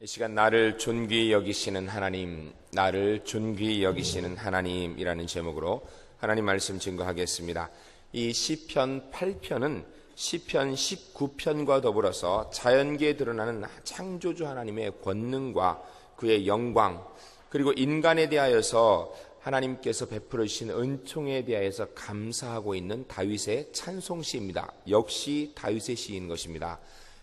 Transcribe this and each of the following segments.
이 시간 나를 존귀히 여기시는 하나님, 나를 존귀히 여기시는 하나님이라는 제목으로 하나님 말씀 증거하겠습니다. 이 시편 8편은 시편 19편과 더불어서 자연계에 드러나는 창조주 하나님의 권능과 그의 영광, 그리고 인간에 대하여서 하나님께서 베풀어 주신 은총에 대하여서 감사하고 있는 다윗의 찬송시입니다. 역시 다윗의 시인 것입니다.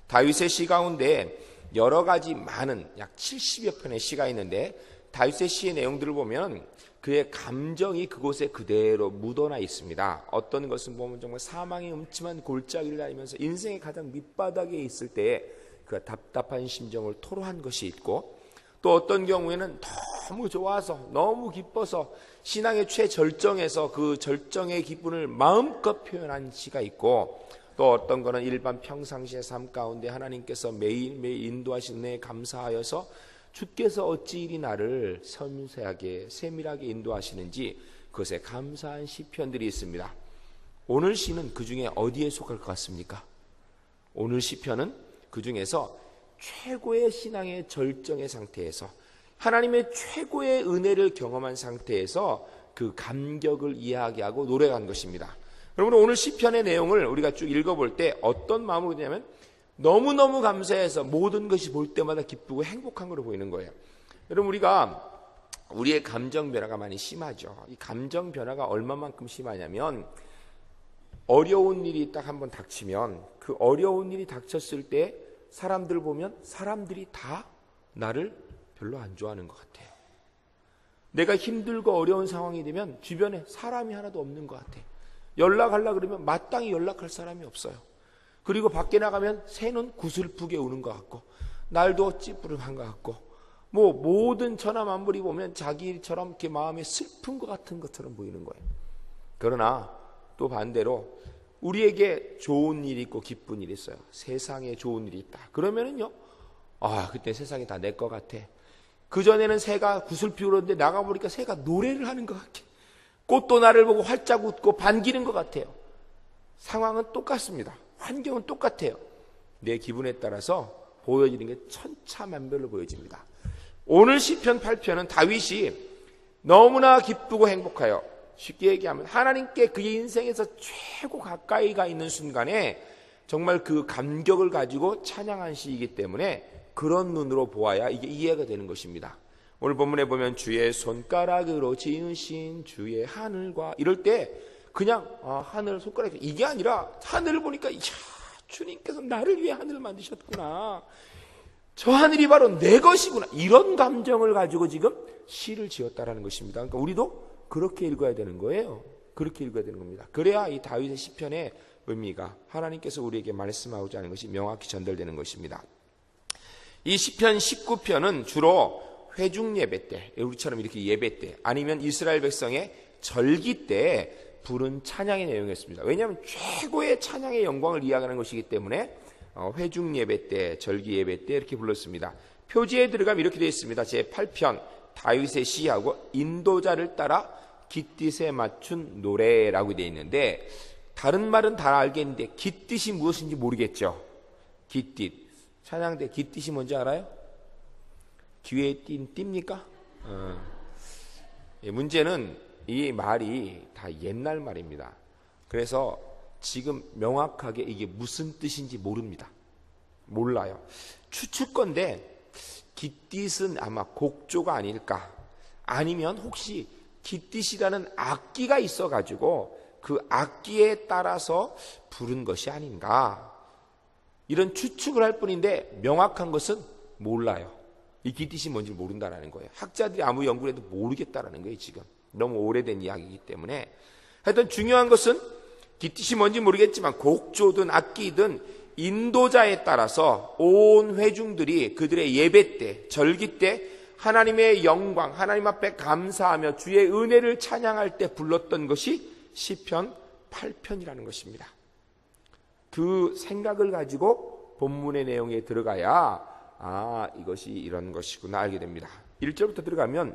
다윗의 시 가운데 여러 가지 많은 약 70여 편의 시가 있는데 다윗의 시의 내용들을 보면 그의 감정이 그곳에 그대로 묻어나 있습니다. 어떤 것은 보면 정말 사망의 음침한 골짜기를 다니면서 인생의 가장 밑바닥에 있을 때에 그 답답한 심정을 토로한 것이 있고, 또 어떤 경우에는 너무 좋아서 너무 기뻐서 신앙의 최절정에서 그 절정의 기쁨을 마음껏 표현한 시가 있고, 또 어떤 거는 일반 평상시의 삶 가운데 하나님께서 매일매일 인도하시는 데 감사하여서 주께서 어찌 이리 나를 섬세하게 세밀하게 인도하시는지 그것에 감사한 시편들이 있습니다. 오늘 시는 그 중에 어디에 속할 것 같습니까? 오늘 시편은 그 중에서 최고의 신앙의 절정의 상태에서 하나님의 최고의 은혜를 경험한 상태에서 그 감격을 이야기하고 노래한 것입니다. 여러분, 오늘 시편의 내용을 우리가 쭉 읽어볼 때 어떤 마음으로 되냐면 너무너무 감사해서 모든 것이 볼 때마다 기쁘고 행복한 걸로 보이는 거예요. 여러분, 우리의 감정 변화가 많이 심하죠. 이 감정 변화가 얼마만큼 심하냐면 어려운 일이 딱 한번 닥치면 그 어려운 일이 닥쳤을 때 사람들 보면 사람들이 다 나를 별로 안 좋아하는 것 같아요. 내가 힘들고 어려운 상황이 되면 주변에 사람이 하나도 없는 것 같아요. 연락하려고 그러면 마땅히 연락할 사람이 없어요. 그리고 밖에 나가면 새는 구슬프게 우는 것 같고 날도 찌푸름한 것 같고 모든 천하만물이 보면 자기처럼 이렇게 마음이 슬픈 것 같은 것처럼 보이는 거예요. 그러나 또 반대로 우리에게 좋은 일이 있고 기쁜 일이 있어요. 세상에 좋은 일이 있다. 그러면은요, 그때 세상이 다 내 것 같아. 그전에는 새가 구슬피 울었는데 나가보니까 새가 노래를 하는 것 같아. 꽃도 나를 보고 활짝 웃고 반기는 것 같아요. 상황은 똑같습니다. 환경은 똑같아요. 내 기분에 따라서 보여지는 게 천차만별로 보여집니다. 오늘 시편 8편은 다윗이 너무나 기쁘고 행복하여, 쉽게 얘기하면 하나님께 그의 인생에서 최고 가까이 가 있는 순간에 정말 그 감격을 가지고 찬양한 시이기 때문에 그런 눈으로 보아야 이게 이해가 되는 것입니다. 오늘 본문에 보면 주의 손가락으로 지으신 주의 하늘과, 이럴 때 그냥 하늘 손가락, 이게 아니라 하늘을 보니까 이야, 주님께서 나를 위해 하늘을 만드셨구나, 저 하늘이 바로 내 것이구나, 이런 감정을 가지고 지금 시를 지었다라는 것입니다. 그러니까 우리도 그렇게 읽어야 되는 거예요. 그렇게 읽어야 되는 겁니다. 그래야 이 다윗의 시편의 의미가, 하나님께서 우리에게 말씀하고자 하는 것이 명확히 전달되는 것입니다. 이 시편 19편은 주로 회중 예배 때, 우리처럼 이렇게 예배 때, 아니면 이스라엘 백성의 절기 때 부른 찬양의 내용이었습니다. 왜냐하면 최고의 찬양의 영광을 이야기하는 것이기 때문에 회중 예배 때, 절기 예배 때 이렇게 불렀습니다. 표지에 들어가면 이렇게 되어 있습니다. 제8편 다윗의 시하고 인도자를 따라 깃딧에 맞춘 노래라고 되어 있는데, 다른 말은 다 알겠는데 깃딧이 무엇인지 모르겠죠. 깃딧, 찬양대 깃딧이 뭔지 알아요? 귀에 띕니까? 문제는 이 말이 다 옛날 말입니다. 그래서 지금 명확하게 이게 무슨 뜻인지 모릅니다. 몰라요. 추측건데 깃딧은 아마 곡조가 아닐까, 아니면 혹시 깃딧이라는 악기가 있어가지고 그 악기에 따라서 부른 것이 아닌가, 이런 추측을 할 뿐인데 명확한 것은 몰라요. 이 깃딧이 뭔지 모른다라는 거예요. 학자들이 아무 연구를 해도 모르겠다라는 거예요. 지금 너무 오래된 이야기이기 때문에. 하여튼 중요한 것은 깃딧이 뭔지 모르겠지만 곡조든 악기든 인도자에 따라서 온 회중들이 그들의 예배 때, 절기 때 하나님의 영광, 하나님 앞에 감사하며 주의 은혜를 찬양할 때 불렀던 것이 시편 8편이라는 것입니다. 그 생각을 가지고 본문의 내용에 들어가야 이것이 이런 것이구나 알게 됩니다. 1절부터 들어가면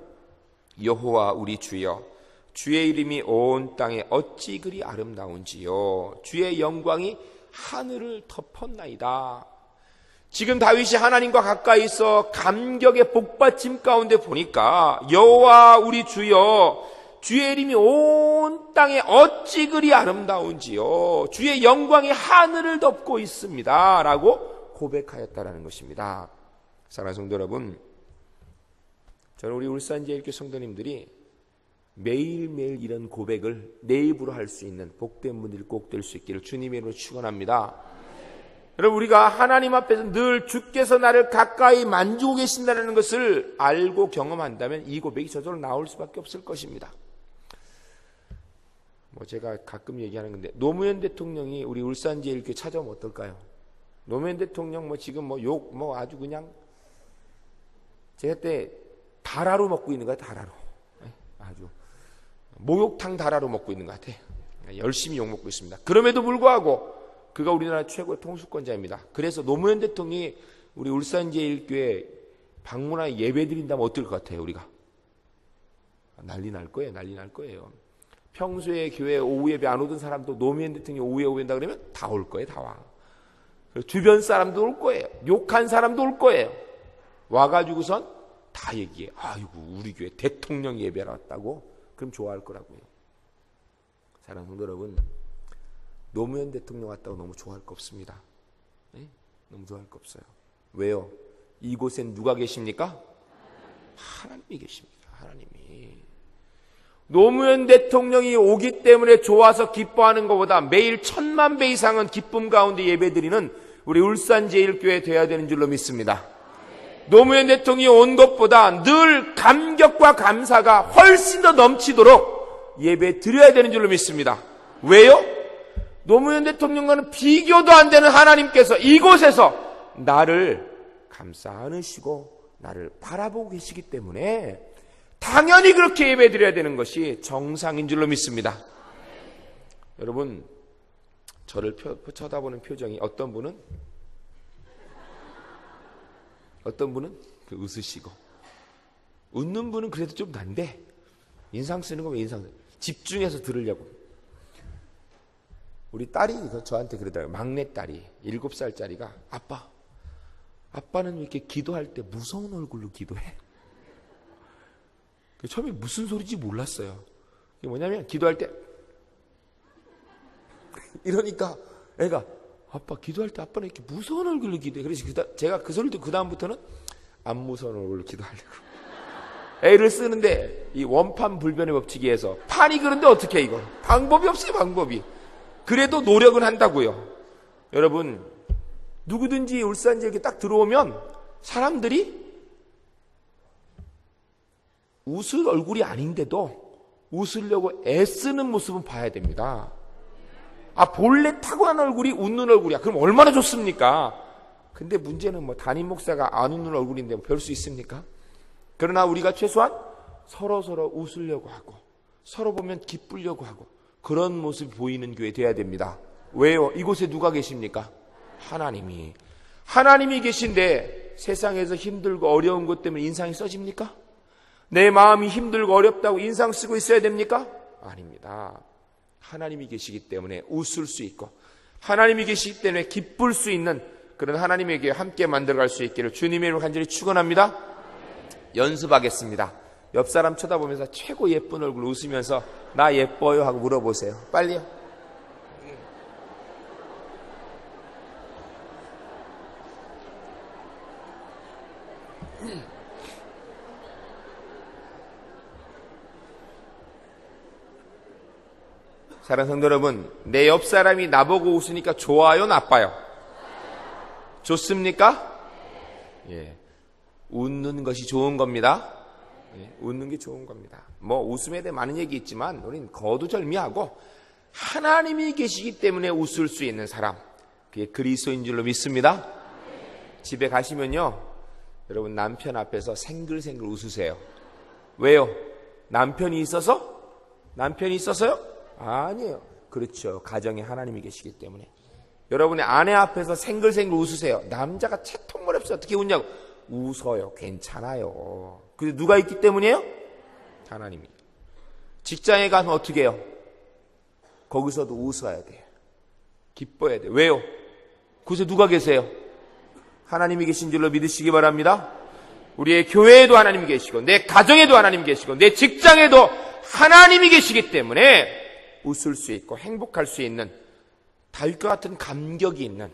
여호와 우리 주여, 주의 이름이 온 땅에 어찌 그리 아름다운지요, 주의 영광이 하늘을 덮었나이다. 지금 다윗이 하나님과 가까이 있어 감격의 복받침 가운데 보니까 여호와 우리 주여 주의 이름이 온 땅에 어찌 그리 아름다운지요 주의 영광이 하늘을 덮고 있습니다 라고 고백하였다라는 것입니다. 사랑하는 성도 여러분, 저는 우리 울산제일교회 성도님들이 매일매일 이런 고백을 내 입으로 할 수 있는 복된 분들이 꼭 될 수 있기를 주님의 이름으로 축원합니다. 여러분, 우리가 하나님 앞에서 늘 주께서 나를 가까이 만지고 계신다는 것을 알고 경험한다면 이 고백이 저절로 나올 수밖에 없을 것입니다. 제가 가끔 얘기하는 건데 노무현 대통령이 우리 울산제일교회 찾아오면 어떨까요? 노무현 대통령 지금 욕 아주 그냥 제가 그때 다라로 먹고 있는 거야. 다라로 아주 목욕탕 다라로 먹고 있는 것 같아. 열심히 욕 먹고 있습니다. 그럼에도 불구하고 그가 우리나라 최고의 통수권자입니다. 그래서 노무현 대통령이 우리 울산제일교회 방문하여 예배 드린다면 어떨 것 같아요? 우리가 난리 날 거예요. 난리 날 거예요. 평소에 교회 오후 예배 안 오던 사람도 노무현 대통령이 오후에 온다 그러면 다 올 거예요. 다 와. 주변 사람도 올 거예요. 욕한 사람도 올 거예요. 와가지고선 다 얘기해. 아이고 우리 교회 대통령 예배를 왔다고? 그럼 좋아할 거라고요. 사랑하는 성도 여러분, 노무현 대통령 왔다고 너무 좋아할 거 없습니다. 네? 너무 좋아할 거 없어요. 왜요? 이곳엔 누가 계십니까? 하나님이 계십니다. 하나님이. 노무현 대통령이 오기 때문에 좋아서 기뻐하는 것보다 매일 1000만 배 이상은 기쁨 가운데 예배드리는 우리 울산제일교회 되어야 되는 줄로 믿습니다. 노무현 대통령이 온 것보다 늘 감격과 감사가 훨씬 더 넘치도록 예배 드려야 되는 줄로 믿습니다. 왜요? 노무현 대통령과는 비교도 안 되는 하나님께서 이곳에서 나를 감싸 안으시고 나를 바라보고 계시기 때문에 당연히 그렇게 예배 드려야 되는 것이 정상인 줄로 믿습니다. 여러분, 저를 쳐다보는 표정이 어떤 분은 웃으시고 웃는 분은 그래도 좀 난데 인상 쓰는 거면 인상 집중해서 들으려고. 우리 딸이 저한테 그러더라고요. 막내 딸이 7살짜리가 아빠는 왜 이렇게 기도할 때 무서운 얼굴로 기도해? 처음에 무슨 소리인지 몰랐어요. 이게 뭐냐면 기도할 때 이러니까 애가 아빠 기도할 때 아빠는 이렇게 무서운 얼굴로 기도해. 그래서 제가 그 소리를 듣고 그다음부터는 안 무서운 얼굴로 기도하려고 애를 쓰는데 이 원판 불변의 법칙에서 판이 그런데 어떻게 이거 방법이 없어요. 방법이. 그래도 노력은 한다고요. 여러분, 누구든지 울산지에 이렇게 딱 들어오면 사람들이 웃을 얼굴이 아닌데도 웃으려고 애쓰는 모습은 봐야 됩니다. 본래 타고난 얼굴이 웃는 얼굴이야. 그럼 얼마나 좋습니까? 근데 문제는 담임 목사가 안 웃는 얼굴인데 별 수 있습니까? 그러나 우리가 최소한 서로 웃으려고 하고 서로 보면 기쁘려고 하고 그런 모습이 보이는 교회 돼야 됩니다. 왜요? 이곳에 누가 계십니까? 하나님이 계신데 세상에서 힘들고 어려운 것 때문에 인상이 써집니까? 내 마음이 힘들고 어렵다고 인상 쓰고 있어야 됩니까? 아닙니다. 하나님이 계시기 때문에 웃을 수 있고 하나님이 계시기 때문에 기쁠 수 있는 그런 하나님에게 함께 만들어갈 수 있기를 주님의 이름으로 간절히 축원합니다. 연습하겠습니다. 옆 사람 쳐다보면서 최고 예쁜 얼굴 웃으면서 나 예뻐요 하고 물어보세요. 빨리요. 사랑하는 성도 여러분, 내 옆 사람이 나보고 웃으니까 좋아요, 나빠요? 좋습니까? 예. 웃는 것이 좋은 겁니다. 예. 웃는 게 좋은 겁니다. 웃음에 대해 많은 얘기 있지만 우리는 거두절미하고 하나님이 계시기 때문에 웃을 수 있는 사람, 그게 그리스도인 줄로 믿습니다. 집에 가시면요, 여러분 남편 앞에서 생글생글 웃으세요. 왜요? 남편이 있어서요? 아니에요. 그렇죠. 가정에 하나님이 계시기 때문에. 여러분의 아내 앞에서 생글생글 웃으세요. 남자가 채통머리 없이 어떻게 웃냐고. 웃어요. 괜찮아요. 근데 누가 있기 때문이에요? 하나님이. 직장에 가면 어떻게 해요? 거기서도 웃어야 돼요. 기뻐야 돼요. 왜요? 그곳에 누가 계세요? 하나님이 계신 줄로 믿으시기 바랍니다. 우리의 교회에도 하나님이 계시고 내 가정에도 하나님이 계시고 내 직장에도 하나님이 계시기 때문에 웃을 수 있고 행복할 수 있는 다윗과 같은 감격이 있는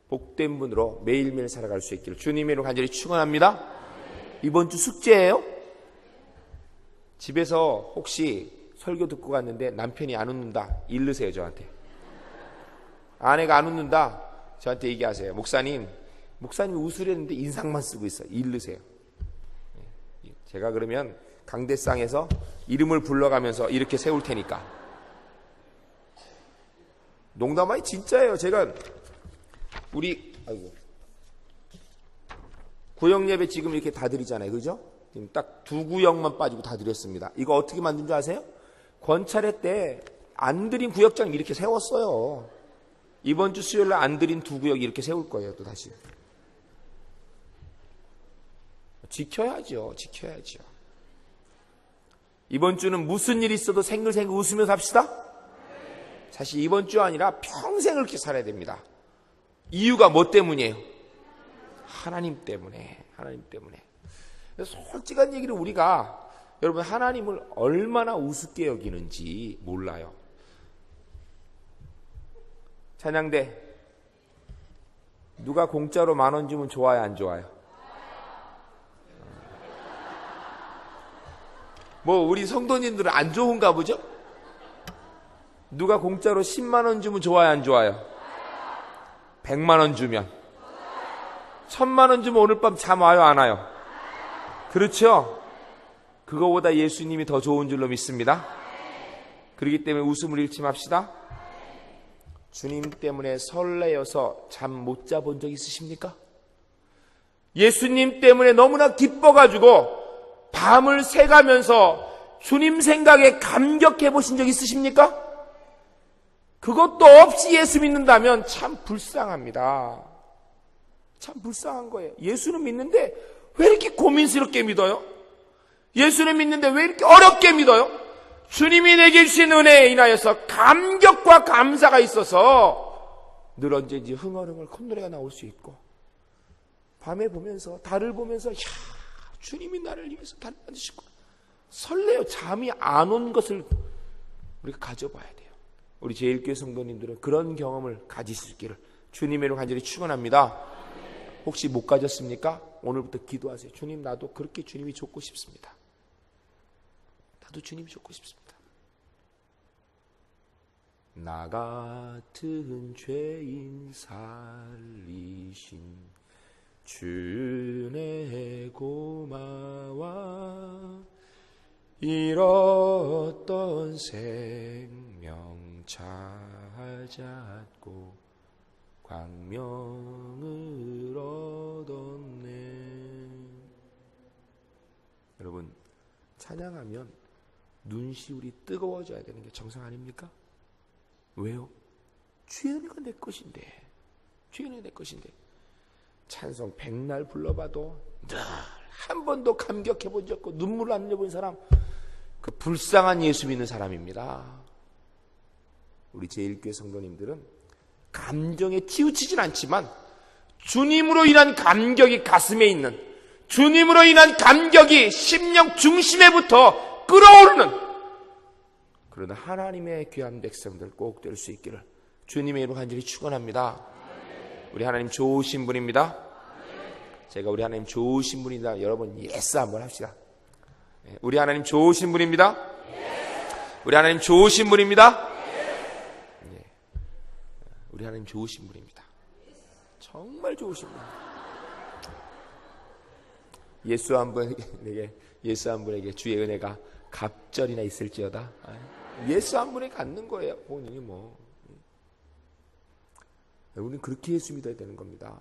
복된 분으로 매일매일 살아갈 수 있기를 주님의 이름으로 간절히 축원합니다. 이번 주 숙제예요. 집에서 혹시 설교 듣고 갔는데 남편이 안 웃는다, 일르세요. 저한테. 아내가 안 웃는다, 저한테 얘기하세요. 목사님이 웃으려는데 인상만 쓰고 있어요. 일르세요. 제가 그러면 강대상에서 이름을 불러가면서 이렇게 세울 테니까. 농담 아니 진짜예요. 제가 구역 예배 지금 이렇게 다 드리잖아요. 그죠? 지금 딱 2구역만 빠지고 다 드렸습니다. 이거 어떻게 만든 줄 아세요? 권차례 때 안 드린 구역장 이렇게 세웠어요. 이번 주 수요일에 안 드린 2구역 이렇게 세울 거예요. 또 다시. 지켜야죠. 이번 주는 무슨 일이 있어도 생글생글 웃으면서 합시다. 사실 이번 주 아니라 평생을 그렇게 살아야 됩니다. 이유가 뭐 때문이에요? 하나님 때문에. 그래서 솔직한 얘기를 우리가 여러분 하나님을 얼마나 우습게 여기는지 몰라요. 찬양대 누가 공짜로 10,000원 주면 좋아요, 안 좋아요? 뭐 우리 성도님들은 안 좋은가 보죠? 누가 공짜로 10만 원 주면 좋아요, 안 좋아요? 100만 원 주면, 1000만 원 주면 오늘 밤 잠 와요, 안 와요? 그렇죠? 그거보다 예수님이 더 좋은 줄로 믿습니다. 그렇기 때문에 웃음을 잃지 맙시다. 주님 때문에 설레어서 잠 못 자본 적 있으십니까? 예수님 때문에 너무나 기뻐가지고 밤을 새가면서 주님 생각에 감격해 보신 적 있으십니까? 그것도 없이 예수 믿는다면 참 불쌍합니다. 참 불쌍한 거예요. 예수는 믿는데 왜 이렇게 고민스럽게 믿어요? 예수는 믿는데 왜 이렇게 어렵게 믿어요? 주님이 내게 주신 은혜에 인하여서 감격과 감사가 있어서 늘 언제든지 흥얼흥얼 콧노래가 나올 수 있고, 밤에 보면서 달을 보면서 주님이 나를 위해서 달을 만드시고 설레요. 잠이 안 온 것을 우리가 가져봐야 돼요. 우리 제일교회 성도님들은 그런 경험을 가지실 기를 주님의 이름으로 간절히 축원합니다. 혹시 못 가졌습니까? 오늘부터 기도하세요. 주님, 나도 그렇게 주님이 좋고 싶습니다. 나도 주님이 좋고 싶습니다. 나 같은 죄인 살리신 주네 고마워. 잃었던 생명 찾았고 광명을 얻었네. 여러분, 찬양하면 눈시울이 뜨거워져야 되는 게 정상 아닙니까? 왜요? 주의 은혜가 내 것인데, 주의 은혜가 내 것인데. 찬송 100날 불러봐도 늘 한 번도 감격해 본 적 없고 눈물 안 흘려본 사람, 그 불쌍한 예수 믿는 사람입니다. 우리 제일교회 성도님들은 감정에 치우치진 않지만 주님으로 인한 감격이 가슴에 있는, 주님으로 인한 감격이 심령 중심에부터 끌어오르는 그런 하나님의 귀한 백성들 꼭 될 수 있기를 주님의 이름으로 간절히 축원합니다. 우리 하나님 좋으신 분입니다. 제가 우리 하나님 좋으신 분이다. 여러분 예스 한번 합시다. 우리 하나님 좋으신 분입니다. 우리 하나님 좋으신 분입니다. 우리 하나님 좋으신 분입니다. 정말 좋으신 분입니다. 예수 한 분에게 주의 은혜가 갑절이나 있을지어다. 예수 한 분에 갖는 거예요. 본인이 뭐. 우리는 그렇게 예수 믿어야 되는 겁니다.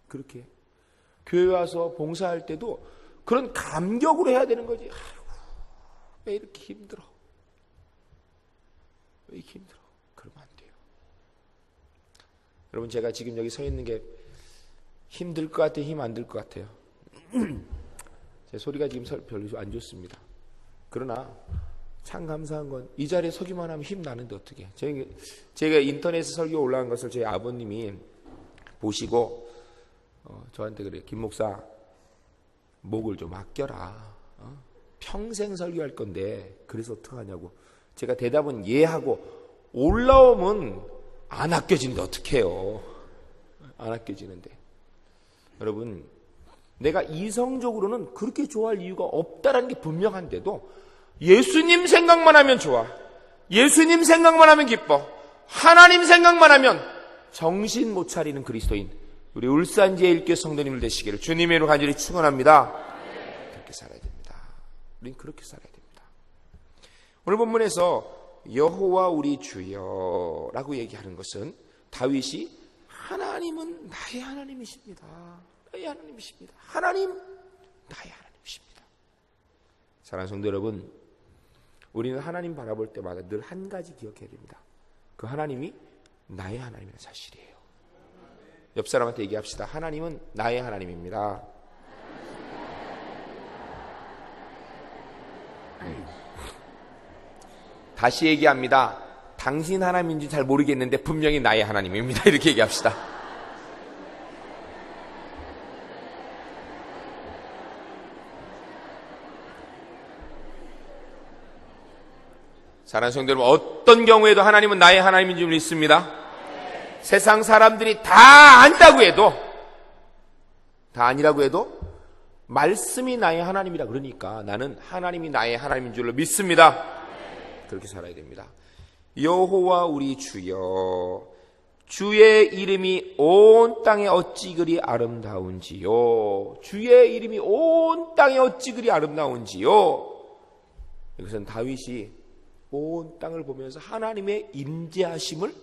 그렇게. 교회 와서 봉사할 때도 그런 감격으로 해야 되는 거지. 아이고, 왜 이렇게 힘들어? 왜 이렇게 힘들어? 그러면 안 돼요. 여러분, 제가 지금 여기 서 있는 게 힘들 것 같아요? 힘 안 들 것 같아요? 제 소리가 지금 별로 안 좋습니다. 그러나 참 감사한 건 이 자리에 서기만 하면 힘 나는데 어떻게? 제가 인터넷에 설교 올라간 것을 저희 아버님이 보시고 저한테 그래. 김 목사, 목을 좀 아껴라. 평생 설교할 건데 그래서 어떡하냐고. 제가 대답은 예 하고 올라오면 안 아껴지는데 어떡해요. 안 아껴지는데. 여러분, 내가 이성적으로는 그렇게 좋아할 이유가 없다라는 게 분명한데도 예수님 생각만 하면 좋아. 예수님 생각만 하면 기뻐. 하나님 생각만 하면 정신 못 차리는 그리스도인, 우리 울산 제1교회 성도님들 되시기를 주님의 이름으로 간절히 축원합니다. 그렇게 살아야 됩니다. 우리는 그렇게 살아야 됩니다. 오늘 본문에서 여호와 우리 주여라고 얘기하는 것은 다윗이 하나님은 나의 하나님이십니다. 나의 하나님이십니다. 하나님, 나의 하나님이십니다. 사랑하는 성도 여러분, 우리는 하나님 바라볼 때마다 늘 한 가지 기억해야 됩니다. 그 하나님이 나의 하나님이라는 사실이에요. 옆 사람한테 얘기합시다. 하나님은 나의 하나님입니다. 다시 얘기합니다. 당신 하나님인지 잘 모르겠는데 분명히 나의 하나님입니다. 이렇게 얘기합시다. 사랑하는 성도 여러분, 어떤 경우에도 하나님은 나의 하나님인 줄 믿습니다. 세상 사람들이 다 안다고 해도, 다 아니라고 해도 말씀이 나의 하나님이라 그러니까 나는 하나님이 나의 하나님인 줄로 믿습니다. 그렇게 살아야 됩니다. 여호와 우리 주여, 주의 이름이 온 땅에 어찌 그리 아름다운지요. 주의 이름이 온 땅에 어찌 그리 아름다운지요. 이것은 다윗이 온 땅을 보면서 하나님의 임재하심을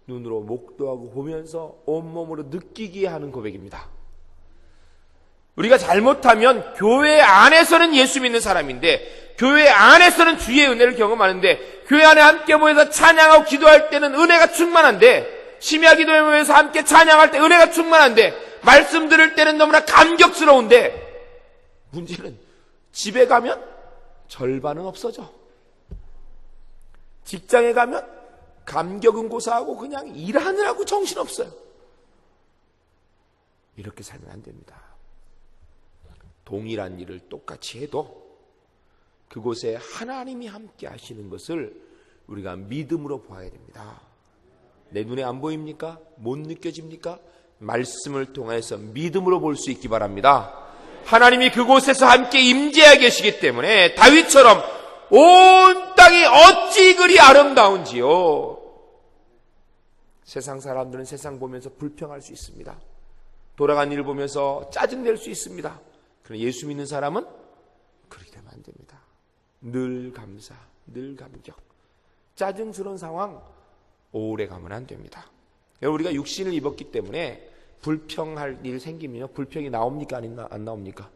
눈으로 목도하고 보면서 온몸으로 느끼게 하는 고백입니다. 우리가 잘못하면 교회 안에서는 예수 믿는 사람인데, 교회 안에서는 주의 은혜를 경험하는데, 교회 안에 함께 모여서 찬양하고 기도할 때는 은혜가 충만한데, 심야 기도에 모여서 함께 찬양할 때 은혜가 충만한데, 말씀 들을 때는 너무나 감격스러운데, 문제는 집에 가면 절반은 없어져. 직장에 가면 감격은 고사하고 그냥 일하느라고 정신없어요. 이렇게 살면 안 됩니다. 동일한 일을 똑같이 해도 그곳에 하나님이 함께 하시는 것을 우리가 믿음으로 보아야 됩니다. 내 눈에 안 보입니까? 못 느껴집니까? 말씀을 통해서 믿음으로 볼 수 있기 바랍니다. 하나님이 그곳에서 함께 임재하고 계시기 때문에 다윗처럼 온 땅이 어찌 그리 아름다운지요. 세상 사람들은 세상 보면서 불평할 수 있습니다. 돌아간 일 보면서 짜증낼 수 있습니다. 그러나 예수 믿는 사람은 그렇게 되면 안 됩니다. 늘 감사, 늘 감격. 짜증스러운 상황 오래 가면 안 됩니다. 우리가 육신을 입었기 때문에 불평할 일 생기면 불평이 나옵니까? 안 나옵니까?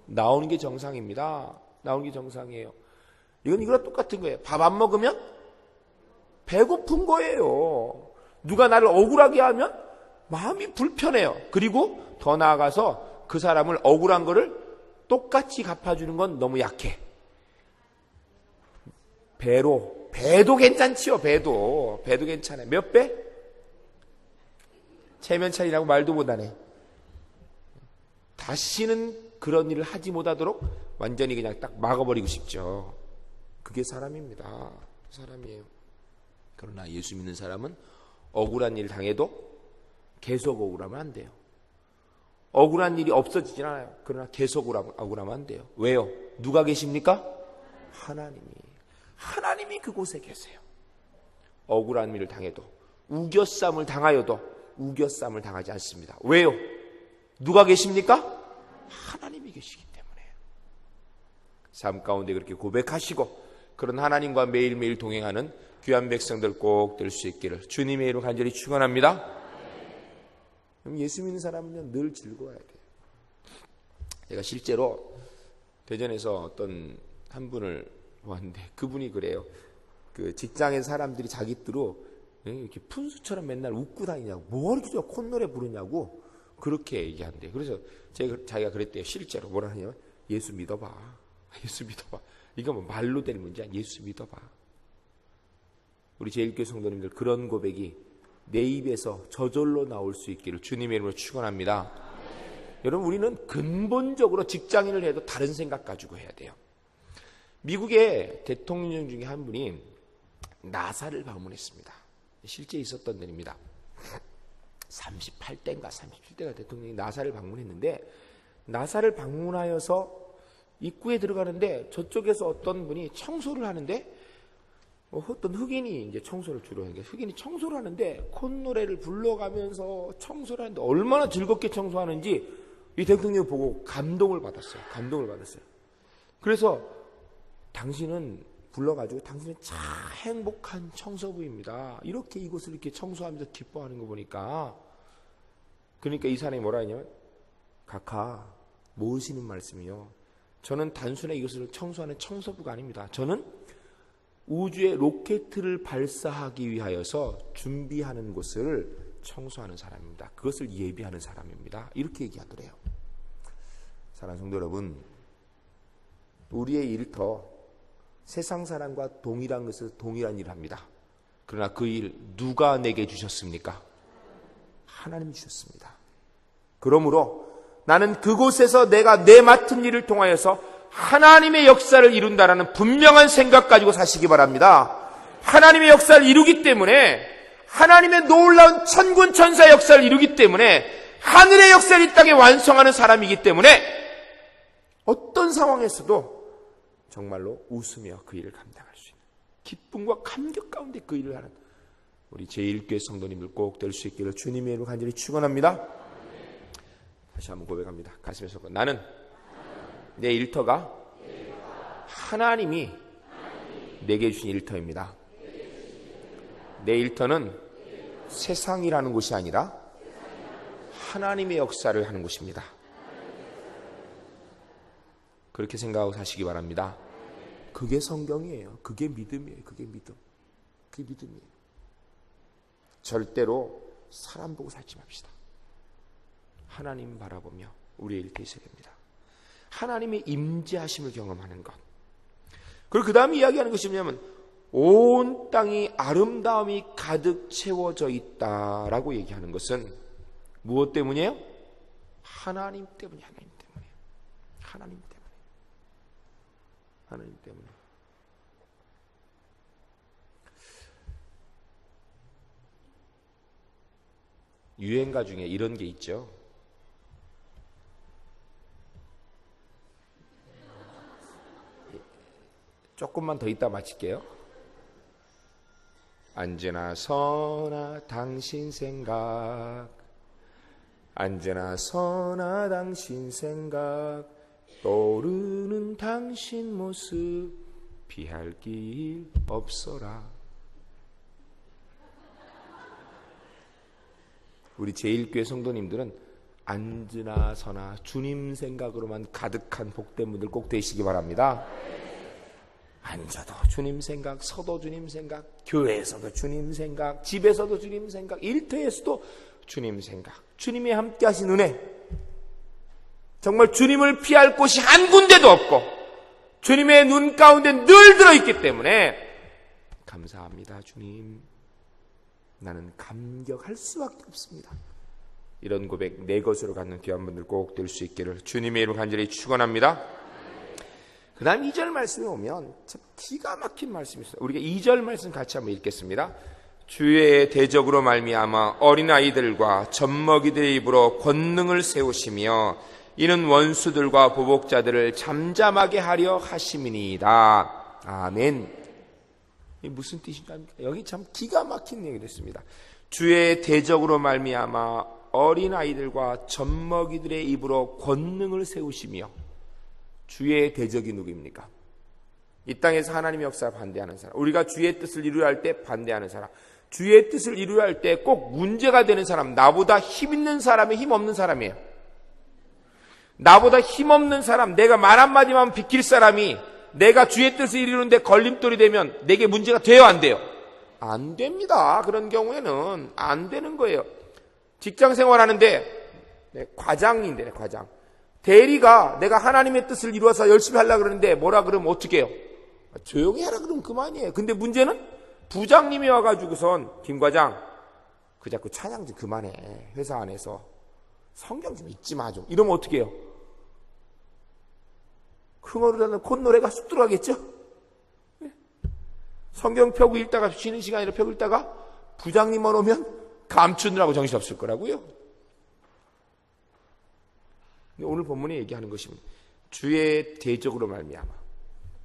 나오는 게 정상입니다. 나오는 게 정상이에요. 이건 이거랑 똑같은 거예요. 밥 안 먹으면 배고픈 거예요. 누가 나를 억울하게 하면 마음이 불편해요. 그리고 더 나아가서 그 사람을 억울한 거를 똑같이 갚아주는 건 너무 약해. 배도 괜찮지요. 배도 괜찮아요. 몇 배? 체면차이라고 말도 못하네. 다시는 그런 일을 하지 못하도록 완전히 그냥 딱 막아버리고 싶죠. 그게 사람입니다. 사람이에요. 그러나 예수 믿는 사람은 억울한 일 당해도 계속 억울하면 안 돼요. 억울한 일이 없어지진 않아요. 그러나 계속 억울하면 안 돼요. 왜요? 누가 계십니까? 하나님이 그곳에 계세요. 억울한 일을 당해도, 우겨쌈을 당하여도 우겨쌈을 당하지 않습니다. 왜요? 누가 계십니까? 하나님이 계시기 때문에. 삶 가운데 그렇게 고백하시고 그런 하나님과 매일매일 동행하는 귀한 백성들 꼭 될 수 있기를 주님의 이름으로 간절히 축원합니다. 예수 믿는 사람은 늘 즐거워야 돼요. 제가 실제로 대전에서 어떤 한 분을 보았는데 그분이 그래요. 그 직장의 사람들이 자기들로 이렇게 푼수처럼 맨날 웃고 다니냐고, 뭐 이렇게 저 콧노래 부르냐고 그렇게 얘기한대요. 그래서 자기가 그랬대요. 실제로 뭐라 하냐면 예수 믿어봐. 예수 믿어봐. 이거 뭐 말로 될 문제야. 예수 믿어봐. 우리 제1교회 성도님들 그런 고백이 내 입에서 저절로 나올 수 있기를 주님의 이름으로 축원합니다. 여러분, 우리는 근본적으로 직장인을 해도 다른 생각 가지고 해야 돼요. 미국의 대통령 중에 한 분이 나사를 방문했습니다. 실제 있었던 일입니다. 38대인가 37대가 대통령이 나사를 방문했는데, 나사를 방문하여서 입구에 들어가는데 저쪽에서 어떤 분이 청소를 하는데, 어떤 흑인이 이제 청소를 주로 하는 게, 흑인이 청소를 하는데 콧노래를 불러가면서 청소를 하는데 얼마나 즐겁게 청소하는지 이 대통령이 보고 감동을 받았어요. 그래서 당신은 불러가지고 당신은 참 행복한 청소부입니다. 이렇게 이곳을 이렇게 청소하면서 기뻐하는 거 보니까, 그러니까 이 사람이 뭐라 하냐면, 각하 모으시는 말씀이요, 저는 단순히 이것을 청소하는 청소부가 아닙니다. 저는 우주에 로켓을 발사하기 위하여서 준비하는 곳을 청소하는 사람입니다. 그것을 예비하는 사람입니다. 이렇게 얘기하더래요. 사랑하는 성도 여러분, 우리의 일터 세상 사람과 동일한 것을 동일한 일을 합니다. 그러나 그 일 누가 내게 주셨습니까? 하나님이 주셨습니다. 그러므로 나는 그곳에서 내가 내 맡은 일을 통하여서 하나님의 역사를 이룬다라는 분명한 생각 가지고 사시기 바랍니다. 하나님의 역사를 이루기 때문에, 하나님의 놀라운 천군 천사의 역사를 이루기 때문에, 하늘의 역사를 이 땅에 완성하는 사람이기 때문에 어떤 상황에서도 정말로 웃으며 그 일을 감당할 수 있는, 기쁨과 감격 가운데 그 일을 하는 우리 제1교회 성도님들 꼭 될 수 있기를 주님의 이름으로 간절히 축원합니다. 다시 한번 고백합니다. 가슴에서. 나는 내 일터가 하나님이 내게 주신 일터입니다. 내 일터는 세상이라는 곳이 아니라 하나님의 역사를 하는 곳입니다. 그렇게 생각하고 사시기 바랍니다. 그게 성경이에요. 그게 믿음이에요. 그게 믿음이에요. 절대로 사람 보고 살지 맙시다. 하나님 바라보며 우리의 일터에 있어야 됩니다. 하나님의 임재하심을 경험하는 것. 그리고 그 다음에 이야기하는 것이 뭐냐면, 온 땅이 아름다움이 가득 채워져 있다라고 얘기하는 것은 무엇 때문이에요? 하나님 때문에. 하나님 때문에. 유행가 중에 이런 게 있죠. 조금만 더 있다 마칠게요. 언제나 선하 당신 생각, 언제나 선하 당신 생각, 떠오르는 당신 모습 피할 길 없어라. 우리 제1교회 성도님들은 언제나 선하 주님 생각으로만 가득한 복된 분들 꼭 되시기 바랍니다. 앉아도 주님 생각, 서도 주님 생각, 교회에서도 주님 생각, 집에서도 주님 생각, 일터에서도 주님 생각, 주님이 함께 하신 은혜, 정말 주님을 피할 곳이 한 군데도 없고 주님의 눈 가운데 늘 들어있기 때문에 감사합니다. 주님, 나는 감격할 수밖에 없습니다. 이런 고백 내 것으로 갖는 귀한 분들 꼭 될 수 있기를 주님의 이름으로 간절히 축원합니다. 그 다음 2절 말씀에 오면 참 기가 막힌 말씀이 있어요. 우리가 2절 말씀 같이 한번 읽겠습니다. 주의 대적으로 말미암아 어린아이들과 젖먹이들의 입으로 권능을 세우시며 이는 원수들과 보복자들을 잠잠하게 하려 하심이니이다. 아멘. 이게 무슨 뜻인지 압니까? 여기 참 기가 막힌 얘기를 했습니다. 주의 대적으로 말미암아 어린아이들과 젖먹이들의 입으로 권능을 세우시며, 주의 대적이 누구입니까? 이 땅에서 하나님의 역사를 반대하는 사람, 우리가 주의 뜻을 이루려 할 때 반대하는 사람, 주의 뜻을 이루려 할 때 꼭 문제가 되는 사람, 나보다 힘 있는 사람이 힘 없는 사람이에요. 나보다 힘 없는 사람, 내가 말 한마디만 비킬 사람이 내가 주의 뜻을 이루는데 걸림돌이 되면 내게 문제가 돼요, 안 돼요? 안 됩니다. 그런 경우에는 안 되는 거예요. 직장 생활하는데 과장인데, 과장. 대리가 내가 하나님의 뜻을 이루어서 열심히 하려고 그러는데 뭐라 그러면 어떻게 해요? 조용히 하라 그러면 그만이에요. 근데 문제는 부장님이 와가지고선 김 과장, 그 자꾸 찬양 좀 그만해. 회사 안에서 성경 좀 읽지 마 좀. 이러면 어떻게 해요? 흥얼흥얼하는 콧노래가 쑥 들어가겠죠? 성경 펴고 읽다가 쉬는 시간이라 펴고 읽다가 부장님만 오면 감추느라고 정신없을 거라고요. 오늘 본문에 얘기하는 것이 주의 대적으로 말미암아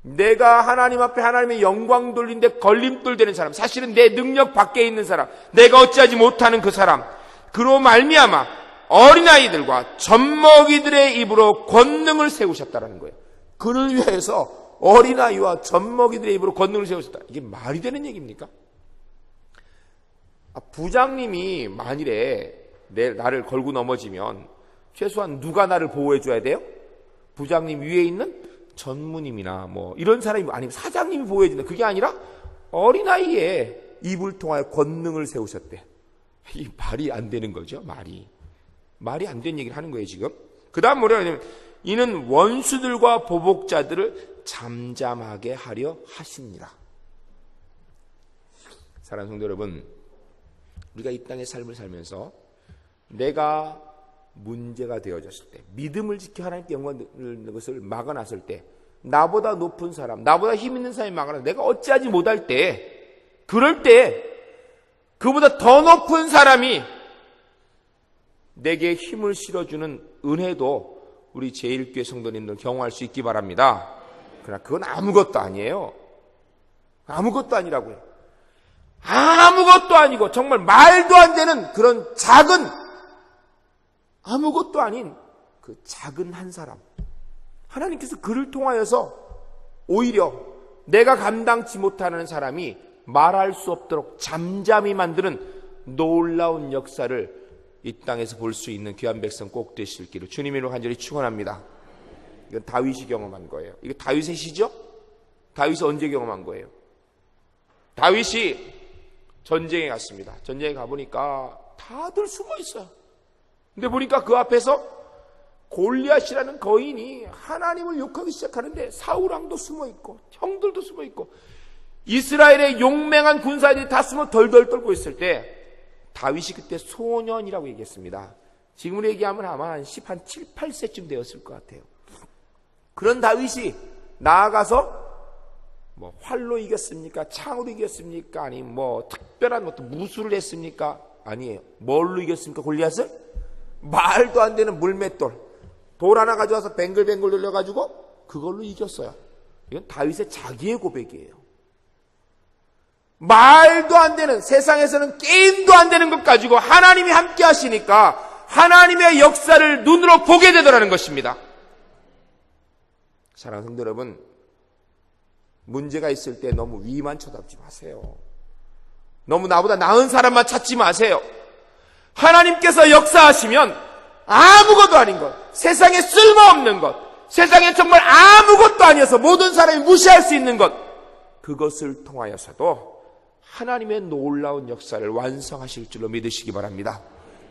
내가 하나님 앞에 하나님의 영광 돌린데 걸림돌 되는 사람, 사실은 내 능력 밖에 있는 사람, 내가 어찌하지 못하는 그 사람, 그로 말미암아 어린아이들과 젖먹이들의 입으로 권능을 세우셨다라는 거예요. 그를 위해서 어린아이와 젖먹이들의 입으로 권능을 세우셨다. 이게 말이 되는 얘기입니까? 부장님이 만일에 나를 걸고 넘어지면 최소한 누가 나를 보호해 줘야 돼요? 부장님 위에 있는 전무님이나 뭐 이런 사람이, 아니면 사장님이 보호해 준다. 그게 아니라 어린아이의 입을 통하여 권능을 세우셨대. 이 말이 안 되는 거죠. 말이 안 되는 얘기를 하는 거예요 지금. 그 다음 뭐라 하냐면 이는 원수들과 보복자들을 잠잠하게 하려 하십니다. 사랑하는 성도 여러분, 우리가 이 땅의 삶을 살면서 내가 문제가 되어졌을 때, 믿음을 지켜 하나님께 영광 드리는 것을 막아놨을 때, 나보다 높은 사람, 나보다 힘 있는 사람이 막아놔서 내가 어찌하지 못할 때, 그럴 때 그보다 더 높은 사람이 내게 힘을 실어주는 은혜도 우리 제1교회 성도님들 경험할 수 있기 바랍니다. 그러나 그건 아무것도 아니에요. 아무것도 아니라고요. 아무것도 아니고 정말 말도 안 되는 그런 작은, 아무것도 아닌 그 작은 한 사람, 하나님께서 그를 통하여서 오히려 내가 감당치 못하는 사람이 말할 수 없도록 잠잠히 만드는 놀라운 역사를 이 땅에서 볼 수 있는 귀한 백성 꼭 되실 길을 주님의 이름으로 간절히 축원합니다. 이건 다윗이 경험한 거예요. 이거 다윗의 시죠? 다윗이 언제 경험한 거예요? 다윗이 전쟁에 갔습니다. 전쟁에 가보니까 다들 숨어 있어요. 근데 보니까 그 앞에서 골리앗이라는 거인이 하나님을 욕하기 시작하는데 사울왕도 숨어 있고 형들도 숨어 있고 이스라엘의 용맹한 군사들이 다 숨어 덜덜 떨고 있을 때 다윗이 그때 소년이라고 얘기했습니다. 지금으로 얘기하면 아마 한 7, 8세쯤 되었을 것 같아요. 그런 다윗이 나아가서 뭐 활로 이겼습니까? 창으로 이겼습니까? 아니 뭐 특별한 것도 무술을 했습니까? 아니에요. 뭘로 이겼습니까? 골리앗을? 말도 안 되는 물맷돌, 돌 하나 가져와서 뱅글뱅글 돌려가지고 그걸로 이겼어요. 이건 다윗의 자기의 고백이에요. 말도 안 되는, 세상에서는 게임도 안 되는 것 가지고 하나님이 함께 하시니까 하나님의 역사를 눈으로 보게 되더라는 것입니다. 사랑하는 성도 여러분, 문제가 있을 때 너무 위만 쳐다보지 마세요. 너무 나보다 나은 사람만 찾지 마세요. 하나님께서 역사하시면 아무것도 아닌 것, 세상에 쓸모없는 것, 세상에 정말 아무것도 아니어서 모든 사람이 무시할 수 있는 것, 그것을 통하여서도 하나님의 놀라운 역사를 완성하실 줄로 믿으시기 바랍니다.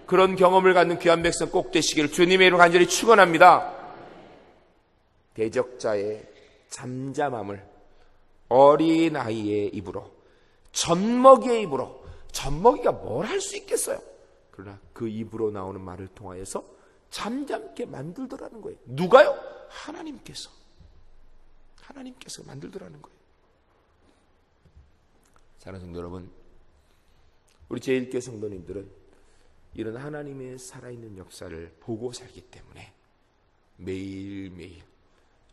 그런 경험을 갖는 귀한 백성 꼭 되시기를 주님의 이름으로 간절히 축원합니다. 대적자의 잠잠함을 어린아이의 입으로, 젖먹이의 입으로, 젖먹이가 뭘 할 수 있겠어요? 그러나 그 입으로 나오는 말을 통하여서 잠잠게 만들더라는 거예요. 누가요? 하나님께서 만들더라는 거예요. 사랑하는 성도 여러분, 우리 제1교회 성도님들은 이런 하나님의 살아있는 역사를 보고 살기 때문에 매일매일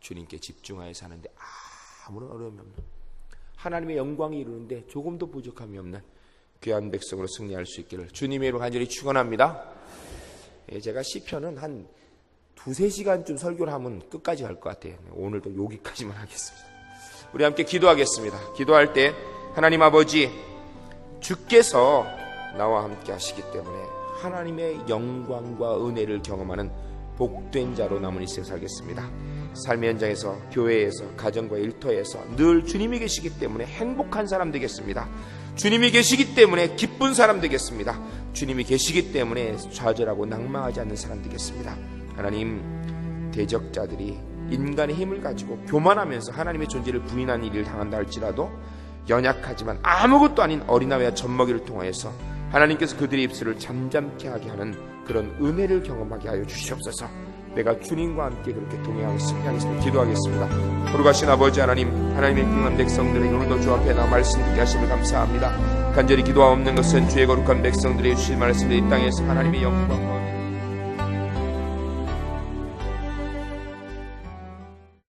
주님께 집중하여 사는데 아무런 어려움이 없는, 하나님의 영광이 이루는데 조금도 부족함이 없는 귀한 백성으로 승리할 수 있기를 주님의 이름으로 간절히 축원합니다. 제가 시편은 한 2-3시간쯤 설교를 하면 끝까지 갈 것 같아요. 오늘도 여기까지만 하겠습니다. 우리 함께 기도하겠습니다. 기도할 때 하나님 아버지, 주께서 나와 함께 하시기 때문에 하나님의 영광과 은혜를 경험하는 복된 자로 남은 이 세상 살겠습니다. 삶의 현장에서, 교회에서, 가정과 일터에서 늘 주님이 계시기 때문에 행복한 사람 되겠습니다. 주님이 계시기 때문에 기쁜 사람 되겠습니다. 주님이 계시기 때문에 좌절하고 낭망하지 않는 사람 되겠습니다. 하나님, 대적자들이 인간의 힘을 가지고 교만하면서 하나님의 존재를 부인하는 일을 당한다 할지라도 연약하지만 아무것도 아닌 어린아이와 젖먹이를 통하여서 하나님께서 그들의 입술을 잠잠케 하게 하는 그런 은혜를 경험하게 하여 주시옵소서. 내가 주님과 함께 그렇게 동행하고 승리하겠습니다. 기도하겠습니다. 거룩하신 아버지 하나님, 하나님의 귀한 백성들에게 오늘도 주 앞에 나 말씀 듣게 하심을 감사합니다. 간절히 기도하옵는 것은 주의 거룩한 백성들의 주신 말씀을 이 땅에서 하나님의 영광과